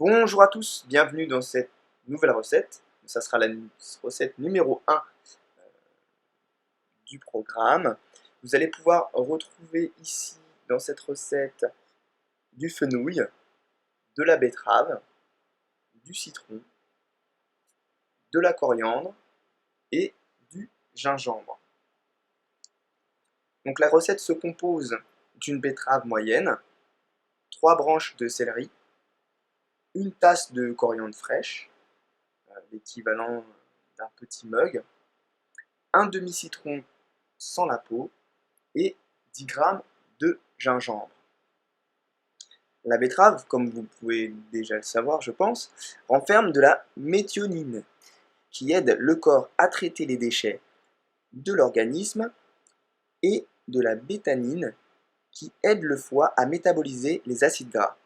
Bonjour à tous, bienvenue dans cette nouvelle recette. Ça sera la recette numéro 1 du programme. Vous allez pouvoir retrouver ici, dans cette recette, du fenouil, de la betterave, du citron, de la coriandre et du gingembre. Donc la recette se compose d'une betterave moyenne, 3 branches de céleri, une tasse de coriandre fraîche, l'équivalent d'un petit mug, un demi-citron sans la peau et 10 g de gingembre. La betterave, comme vous pouvez déjà le savoir je pense, renferme de la méthionine qui aide le corps à traiter les déchets de l'organisme et de la bétanine qui aide le foie à métaboliser les acides gras.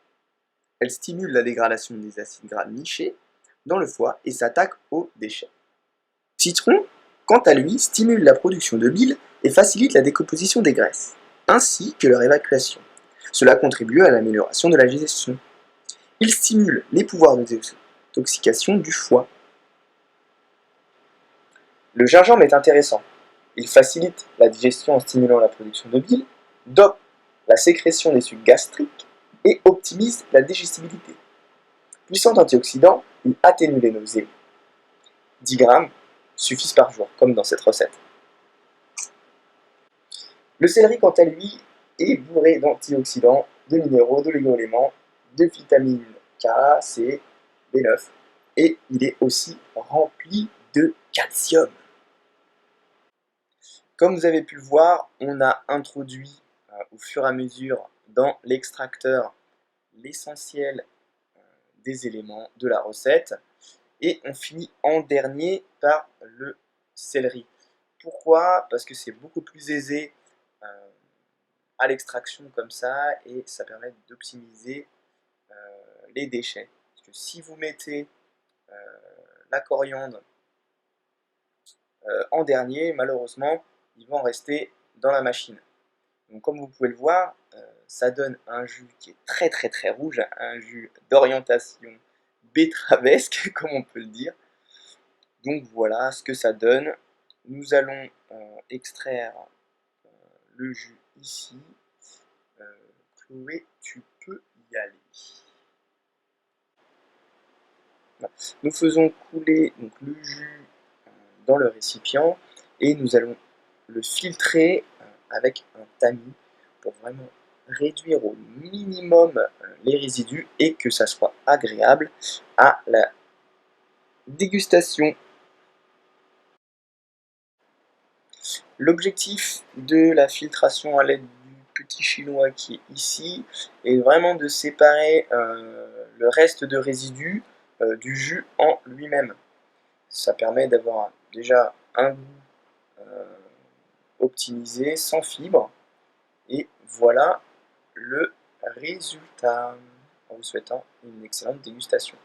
Elle stimule la dégradation des acides gras nichés dans le foie et s'attaque aux déchets. Le citron, quant à lui, stimule la production de bile et facilite la décomposition des graisses, ainsi que leur évacuation. Cela contribue à l'amélioration de la digestion. Il stimule les pouvoirs de détoxication du foie. Le gingembre est intéressant. Il facilite la digestion en stimulant la production de bile, dope la sécrétion des sucs gastriques et optimise la digestibilité. Puissant antioxydant, il atténue les nausées. 10 g suffisent par jour, comme dans cette recette. Le céleri, quant à lui, est bourré d'antioxydants, de minéraux, d'oligo-éléments, de vitamines K, C, B9, et il est aussi rempli de calcium. Comme vous avez pu le voir, on a introduit au fur et à mesure dans l'extracteur l'essentiel des éléments de la recette, et on finit en dernier par le céleri. Pourquoi? Parce que c'est beaucoup plus aisé à l'extraction comme ça, et ça permet d'optimiser les déchets. Parce que si vous mettez la coriandre en dernier, malheureusement, il va en rester dans la machine. Donc comme vous pouvez le voir, ça donne un jus qui est très très très rouge, un jus d'orientation betravesque, comme on peut le dire. Donc voilà ce que ça donne. Nous allons extraire le jus ici. Chloé, tu peux y aller. Voilà. Nous faisons couler donc, le jus dans le récipient et nous allons le filtrer avec un tamis pour vraiment réduire au minimum les résidus et que ça soit agréable à la dégustation. L'objectif de la filtration à l'aide du petit chinois qui est ici est vraiment de séparer le reste de résidus du jus en lui-même. Ça permet d'avoir déjà un goût optimisé, sans fibres, et voilà le résultat, en vous souhaitant une excellente dégustation.